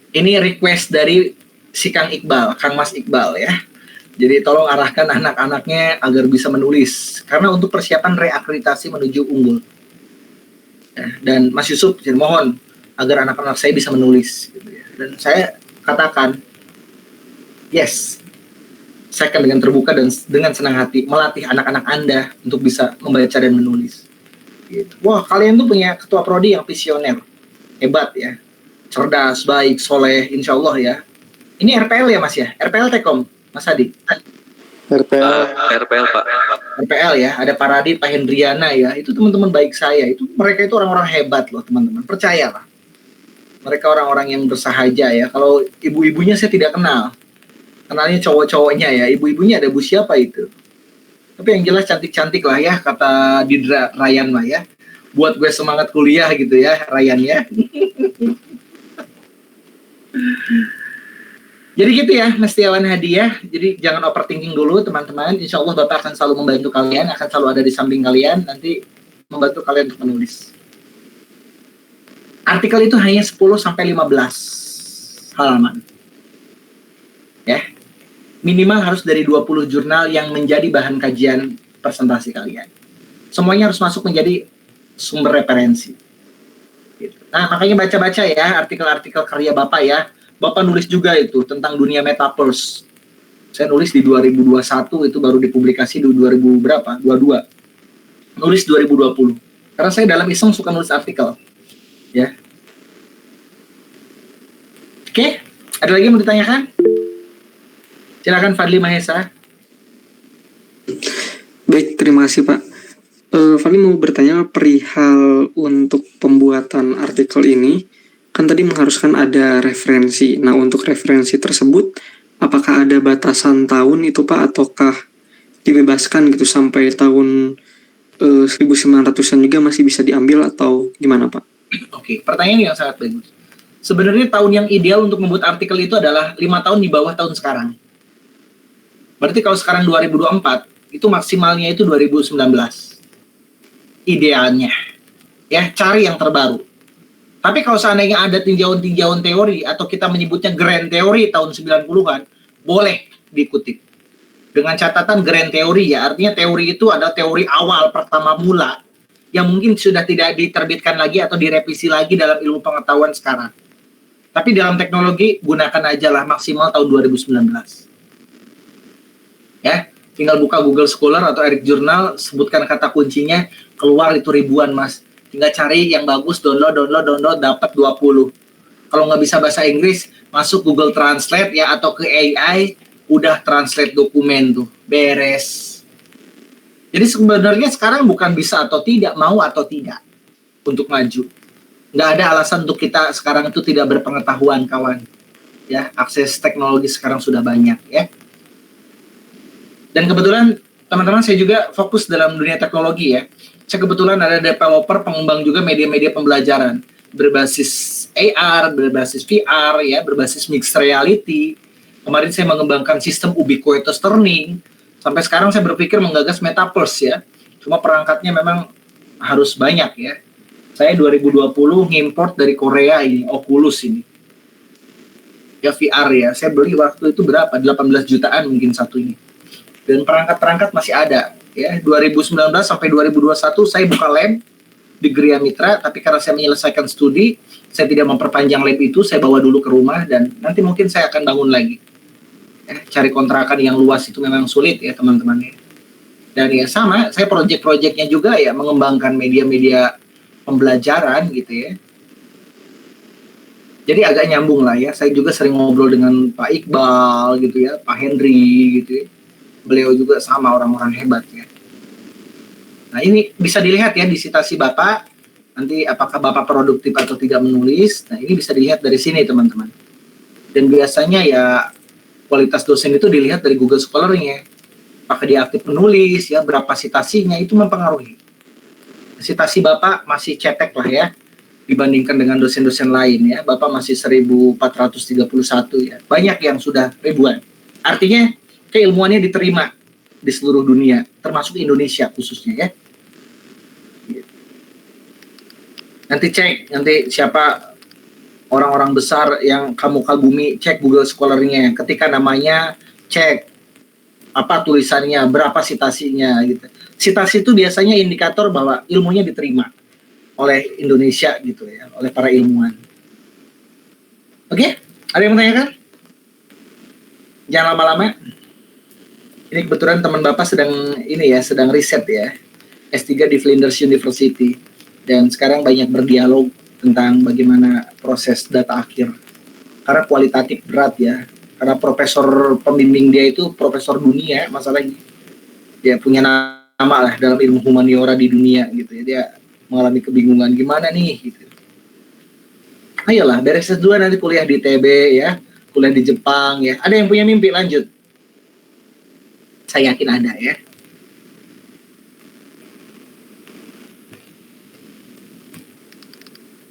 S1: Ini request dari si Kang Iqbal, Kang Mas Iqbal ya. Jadi tolong arahkan anak-anaknya agar bisa menulis. Karena untuk persiapan reakreditasi menuju unggul. Ya, dan Mas Yusuf, jadi mohon agar anak-anak saya bisa menulis. Gitu ya. Dan saya katakan, yes, saya akan dengan terbuka dan dengan senang hati melatih anak-anak Anda untuk bisa membaca dan menulis. Gitu. Wah, kalian tuh punya ketua prodi yang visioner, hebat ya, cerdas, baik, soleh, insya Allah ya. Ini RPL ya Mas ya, RPL Tekom, Mas Adi.
S3: RPL Pak.
S1: RPL ya, ada Pak Radit, Pak Hendriana ya, itu teman-teman baik saya, mereka itu orang-orang hebat loh teman-teman, percayalah. Mereka orang-orang yang bersahaja ya. Kalau ibu-ibunya saya tidak kenal, kenalnya cowok-cowoknya ya. Ibu-ibunya ada Bu siapa itu. Tapi yang jelas cantik-cantik lah ya, kata Didra Ryan lah ya. Buat gue semangat kuliah gitu ya, Ryan ya. Jadi gitu ya, Mas Setiawan Hadiah. Jadi jangan overthinking dulu teman-teman. Insya Allah Bapak akan selalu membantu kalian, akan selalu ada di samping kalian. Nanti membantu kalian untuk menulis. Artikel itu hanya 10-15 halaman. Ya. Minimal harus dari 20 jurnal yang menjadi bahan kajian presentasi kalian. Semuanya harus masuk menjadi sumber referensi. Gitu. Nah, makanya baca-baca ya artikel-artikel karya Bapak ya. Bapak nulis juga itu tentang dunia metaverse. Saya nulis di 2021, itu baru dipublikasi di 2000 berapa? 22. Nulis 2020. Karena saya dalam iseng suka nulis artikel. Ya. Oke, ada lagi yang mau ditanyakan? Silakan Fadli Mahesa.
S5: Baik, terima kasih Pak. Fadli mau bertanya perihal untuk pembuatan artikel ini, kan tadi mengharuskan ada referensi. Nah, untuk referensi tersebut, apakah ada batasan tahun itu Pak, ataukah dibebaskan gitu sampai tahun 1900-an juga masih bisa diambil atau gimana Pak?
S1: Oke, pertanyaan yang sangat bagus. Sebenarnya tahun yang ideal untuk membuat artikel itu adalah 5 tahun di bawah tahun sekarang. Berarti kalau sekarang 2024, itu maksimalnya itu 2019. Idealnya. Ya, cari yang terbaru. Tapi kalau seandainya ada tinjauan-tinjauan teori, atau kita menyebutnya grand teori tahun 90-an, boleh dikutip. Dengan catatan grand teori ya, artinya teori itu adalah teori awal pertama mula, yang mungkin sudah tidak diterbitkan lagi atau direvisi lagi dalam ilmu pengetahuan sekarang. Tapi dalam teknologi, gunakan aja lah maksimal tahun 2019. Ya, tinggal buka Google Scholar atau Eric Journal, sebutkan kata kuncinya, keluar itu ribuan Mas. Tinggal cari yang bagus, download, dapat 20. Kalau nggak bisa bahasa Inggris, masuk Google Translate ya, atau ke AI, udah translate dokumen tuh, beres. Jadi sebenarnya sekarang bukan bisa atau tidak, mau atau tidak untuk maju. Nggak ada alasan untuk kita sekarang itu tidak berpengetahuan, kawan. Ya, akses teknologi sekarang sudah banyak ya. Dan kebetulan teman-teman saya juga fokus dalam dunia teknologi ya. Saya kebetulan ada developer, pengembang juga media-media pembelajaran berbasis AR, berbasis VR ya, berbasis mixed reality. Kemarin saya mengembangkan sistem ubiquitous learning. Sampai sekarang saya berpikir menggagas metaverse ya. Cuma perangkatnya memang harus banyak ya. Saya 2020 ngimport dari Korea ini, Oculus ini. Ya VR ya, saya beli waktu itu berapa? 18 jutaan mungkin satunya. Dan perangkat-perangkat masih ada. Ya, 2019 sampai 2021 saya buka lab di Gria Mitra, tapi karena saya menyelesaikan studi, saya tidak memperpanjang lab itu, saya bawa dulu ke rumah dan nanti mungkin saya akan bangun lagi. Ya, cari kontrakan yang luas itu memang sulit ya teman-teman ya. Dan ya sama, saya proyek-proyeknya juga ya mengembangkan media-media pembelajaran gitu ya. Jadi agak nyambung lah ya. Saya juga sering ngobrol dengan Pak Iqbal gitu ya, Pak Henry gitu ya. Beliau juga sama orang-orang hebat ya. Nah ini bisa dilihat ya di citasi Bapak, nanti apakah Bapak produktif atau tidak menulis. Nah ini bisa dilihat dari sini teman-teman. Dan biasanya ya kualitas dosen itu dilihat dari Google Scholar-nya. Apakah dia aktif menulis, ya, berapa citasinya, itu mempengaruhi. Citasi Bapak masih cetek lah ya, dibandingkan dengan dosen-dosen lain ya. Bapak masih 1431 ya. Banyak yang sudah ribuan. Artinya keilmuannya diterima di seluruh dunia, termasuk Indonesia khususnya ya. Nanti cek, nanti siapa orang-orang besar yang kamu kagumi, cek Google Scholar-nya. Ketika namanya, cek apa tulisannya, berapa citasinya gitu. Citasi itu biasanya indikator bahwa ilmunya diterima oleh Indonesia gitu ya, oleh para ilmuwan. Oke? Ada yang menanyakan? Jangan lama-lama. Ini kebetulan teman Bapak sedang riset ya. S3 di Flinders University. Dan sekarang banyak berdialog tentang bagaimana proses data akhir. Karena kualitatif berat ya. Karena profesor pembimbing dia itu profesor dunia masalahnya. Dia punya nama lah dalam ilmu humaniora di dunia gitu ya. Dia mengalami kebingungan gimana nih gitu. Ayolah, beres S2 nanti kuliah di TB ya, kuliah di Jepang ya. Ada yang punya mimpi lanjut? Saya yakin ada ya.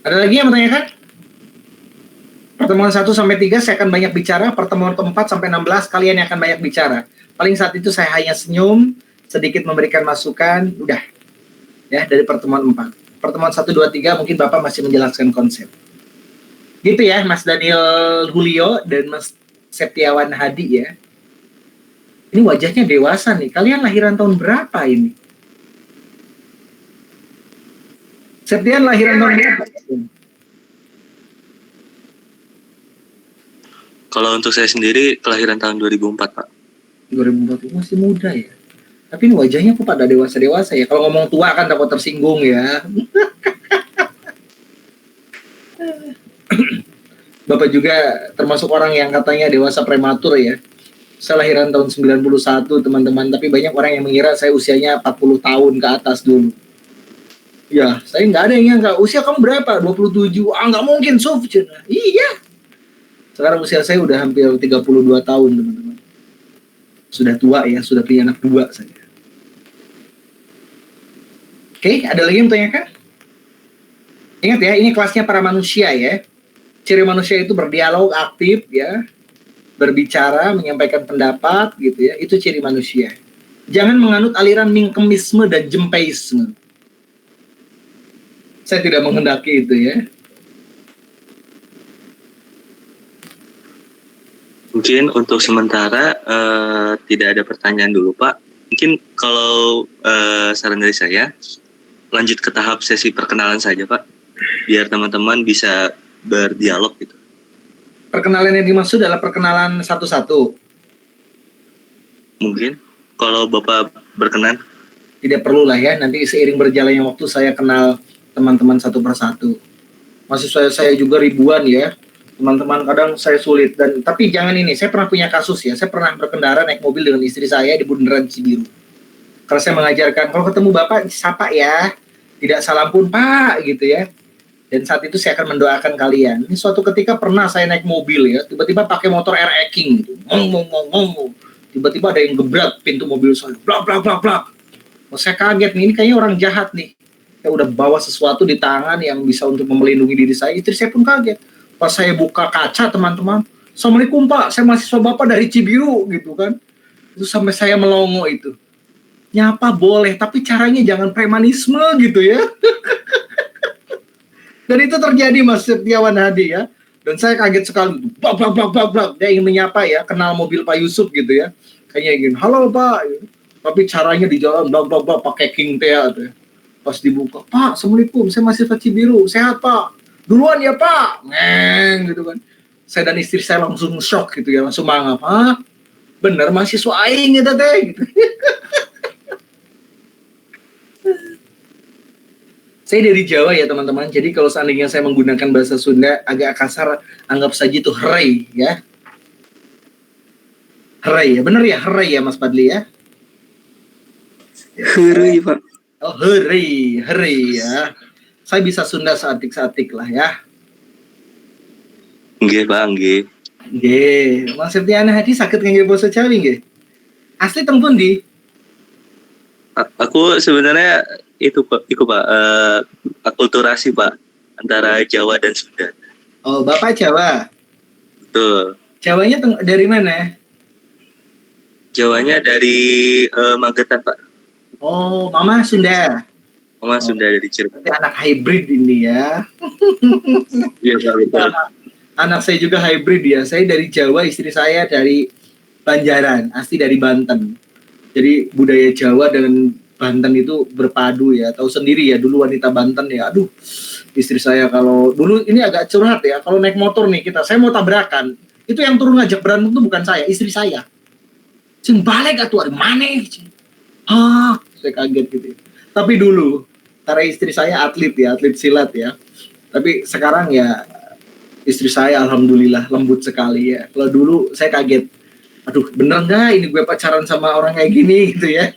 S1: Ada lagi yang menanyakan? Pertemuan 1 sampai 3 saya akan banyak bicara, pertemuan ke-4 sampai 16 kalian yang akan banyak bicara. Paling saat itu saya hanya senyum, sedikit memberikan masukan, udah. Ya, dari pertemuan 4. Pertemuan 1, 2, 3 mungkin Bapak masih menjelaskan konsep. Gitu ya, Mas Daniel Julio dan Mas Septiawan Hadi ya. Ini wajahnya dewasa nih. Kalian lahiran tahun berapa ini? Septian lahiran tahun berapa?
S3: Kalau untuk saya sendiri kelahiran tahun 2004 Pak.
S1: 2004 masih muda ya. Tapi ini wajahnya kok pada dewasa-dewasa ya. Kalau ngomong tua kan takut tersinggung ya. Bapak juga termasuk orang yang katanya dewasa prematur ya. Saya lahiran tahun 91 teman-teman. Tapi banyak orang yang mengira saya usianya 40 tahun ke atas dulu. Ya, saya nggak ada yang nyangka. Usia kamu berapa? 27. Ah, nggak mungkin, Sof. Iya. Sekarang usia saya udah hampir 32 tahun, teman-teman. Sudah tua ya, sudah punya anak 2 saya. Oke, ada lagi yang bertanyakan? Ingat ya, ini kelasnya para manusia ya. Ciri manusia itu berdialog, aktif ya. Berbicara, menyampaikan pendapat gitu ya. Itu ciri manusia. Jangan menganut aliran mingkemisme dan jempeisme. Saya tidak menghendaki itu ya.
S3: Mungkin untuk sementara tidak ada pertanyaan dulu Pak. Mungkin kalau saran dari saya, lanjut ke tahap sesi perkenalan saja Pak. Biar teman-teman bisa berdialog gitu.
S1: Perkenalan yang dimaksud adalah perkenalan satu-satu.
S3: Mungkin kalau Bapak berkenan.
S1: Tidak perlu lah ya, nanti seiring berjalannya waktu saya kenal teman-teman satu persatu. Mahasiswa saya juga ribuan ya. Teman-teman kadang saya sulit tapi jangan ini, saya pernah punya kasus ya, saya pernah berkendara naik mobil dengan istri saya di Bundaran Cibiru. Karena saya mengajarkan kalau ketemu Bapak sapa ya, tidak salam pun Pak gitu ya. Dan saat itu saya akan mendoakan kalian. Ini suatu ketika pernah saya naik mobil ya, tiba-tiba pakai motor air-king gitu. Ngomong. Tiba-tiba ada yang gebrak pintu mobil saya. Blak blak blak blak. Oh, saya kaget nih, ini kayaknya orang jahat nih. Saya udah bawa sesuatu di tangan yang bisa untuk melindungi diri saya. Istri saya pun kaget. Pas saya buka kaca teman-teman, Assalamualaikum Pak, saya mahasiswa Bapak dari Cibiru gitu kan. Itu sampai saya melongo itu. Nyapa boleh, tapi caranya jangan premanisme gitu ya. Dan itu terjadi Mas Septiawan Hadi ya. Dan saya kaget sekali. Blak. Dia ingin menyapa ya, kenal mobil Pak Yusuf gitu ya. Kayaknya ingin, halo Pak. Tapi caranya di jalan, blak, pakai king tea tuh ya. Pas dibuka, Pak, Assalamualaikum, saya mahasiswa Cibiru, sehat Pak. Duluan ya Pak, gitu kan. Saya dan istri saya langsung shock gitu ya, langsung mangap. Hah? Bener mahasiswa aing ya teh gitu. Saya dari Jawa ya teman-teman, jadi kalau seandainya saya menggunakan bahasa Sunda agak kasar, anggap saja itu herei ya. Herei ya, bener ya herei ya Mas Padli ya.
S5: Herei Pak.
S1: Oh herei ya. Saya bisa Sunda seatik-seatik lah ya.
S3: Nggih Pak, nggih.
S1: Nggih, Mas Septiana Hadi saged ngangge basa Jawi nggih. Asli teng pundi?
S3: Aku sebenarnya itu Pak, akulturasi Pak antara Jawa dan Sunda.
S1: Oh, Bapak Jawa.
S3: Betul.
S1: Jawanya dari mana?
S3: Jawanya dari Magetan Pak.
S1: Oh, Mama Sunda.
S3: Mama Sunda dari Cirebon.
S1: Berarti anak hybrid ini ya.
S3: Iya Pak, betul.
S1: Anak saya juga hybrid ya. Saya dari Jawa, istri saya dari Banjaran, asli dari Banten. Jadi budaya Jawa dengan Banten itu berpadu ya. Tahu sendiri ya, dulu wanita Banten ya. Aduh, istri saya kalau dulu ini agak curhat ya. Kalau naik motor nih saya mau tabrakan. Itu yang turun ngajak berantem itu bukan saya, istri saya. Cing balik atuh ada mana? Saya kaget gitu. Tapi dulu, karena istri saya atlet silat ya. Tapi sekarang ya istri saya alhamdulillah lembut sekali ya. Kalau dulu saya kaget, aduh bener nggak ini gue pacaran sama orang kayak gini gitu ya.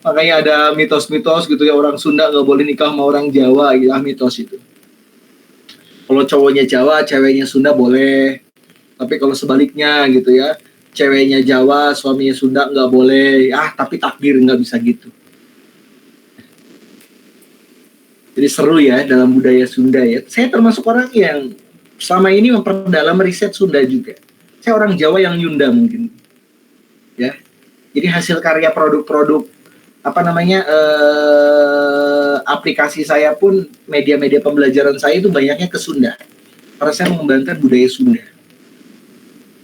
S1: Makanya ada mitos-mitos gitu ya, orang Sunda nggak boleh nikah sama orang Jawa gitu, mitos itu. Kalau cowoknya Jawa, ceweknya Sunda boleh. Tapi kalau sebaliknya gitu ya, ceweknya Jawa, suaminya Sunda nggak boleh. Tapi takdir nggak bisa gitu. Jadi seru ya dalam budaya Sunda ya. Saya termasuk orang yang selama ini memperdalam riset Sunda juga. Saya orang Jawa yang Nyunda mungkin. Ya. Jadi hasil karya produk-produk aplikasi saya pun, media-media pembelajaran saya itu banyaknya ke Sunda. Karena saya mengembangkan budaya Sunda.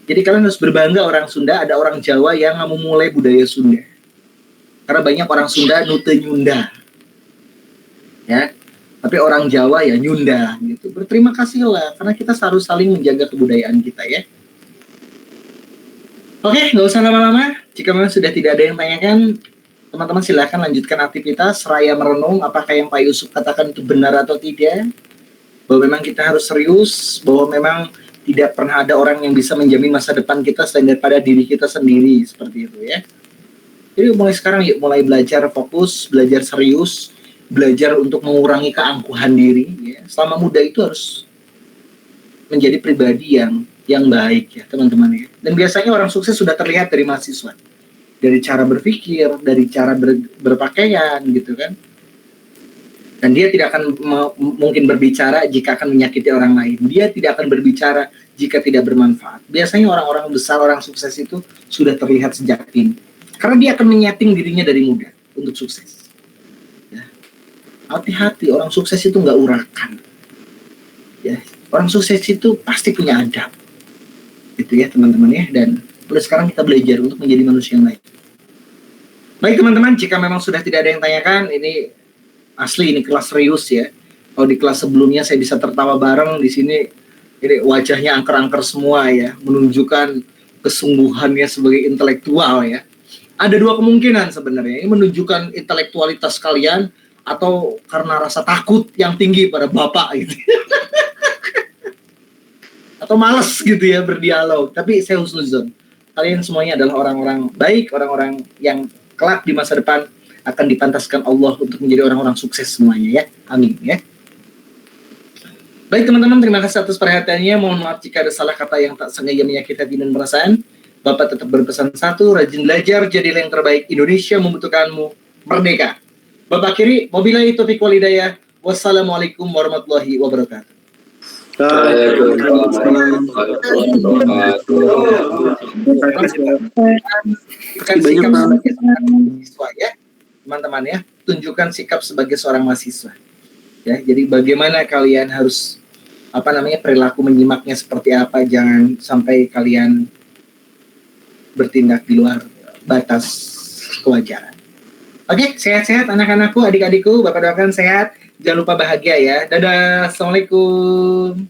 S1: Jadi kalian harus berbangga orang Sunda, ada orang Jawa yang memulai budaya Sunda. Karena banyak orang Sunda nute Nyunda. Ya. Tapi orang Jawa ya Nyunda gitu. Berterima kasihlah karena kita harus saling menjaga kebudayaan kita ya. Oke, nggak usah lama-lama. Jika memang sudah tidak ada yang tanyakan, teman-teman silahkan lanjutkan aktivitas seraya merenung apakah yang Pak Yusuf katakan itu benar atau tidak. Bahwa memang kita harus serius, bahwa memang tidak pernah ada orang yang bisa menjamin masa depan kita selain daripada diri kita sendiri, seperti itu ya. Jadi mulai sekarang yuk mulai belajar fokus, belajar serius, belajar untuk mengurangi keangkuhan diri ya. Selama muda itu harus menjadi pribadi yang baik ya teman-teman ya. Dan biasanya orang sukses sudah terlihat dari mahasiswa, dari cara berpikir, dari cara berpakaian gitu kan. Dan dia tidak akan mungkin berbicara jika akan menyakiti orang lain. Dia tidak akan berbicara jika tidak bermanfaat. Biasanya orang-orang besar, orang sukses itu sudah terlihat sejak dini. Karena dia akan menyeting dirinya dari muda untuk sukses. Hati-hati, orang sukses itu nggak urakan. Ya, orang sukses itu pasti punya adab. Itu ya teman-teman ya. Dan mulai sekarang kita belajar untuk menjadi manusia yang baik. Baik teman-teman, jika memang sudah tidak ada yang tanyakan, ini asli ini kelas serius ya. Kalau di kelas sebelumnya saya bisa tertawa bareng, di sini ini wajahnya angker-angker semua ya, menunjukkan kesungguhannya sebagai intelektual ya. Ada dua kemungkinan sebenarnya, ini menunjukkan intelektualitas kalian atau karena rasa takut yang tinggi pada bapak gitu. Atau malas gitu ya berdialog. Tapi saya husnuzon, kalian semuanya adalah orang-orang baik, orang-orang yang kelak di masa depan akan dipantaskan Allah untuk menjadi orang-orang sukses semuanya ya. Amin ya. Baik teman-teman, terima kasih atas perhatiannya. Mohon maaf jika ada salah kata yang tak sengaja menyakiti hati dan perasaan. Bapak tetap berpesan satu, rajin belajar, jadilah yang terbaik. Indonesia membutuhkanmu, merdeka. Bapak kiri, wabillahi taufiq wal hidayah. Wassalamualaikum warahmatullahi wabarakatuh. Sikap sebagai seorang mahasiswa ya, teman-teman ya. Tunjukkan sikap sebagai seorang mahasiswa. Ya, jadi bagaimana kalian harus perilaku menyimaknya seperti apa, jangan sampai kalian bertindak di luar batas kewajaran. Oke, sehat-sehat anak-anakku, adik-adikku, Bapak doakan sehat, jangan lupa bahagia ya. Dadah, assalamualaikum.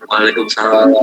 S3: Waalaikumsalam.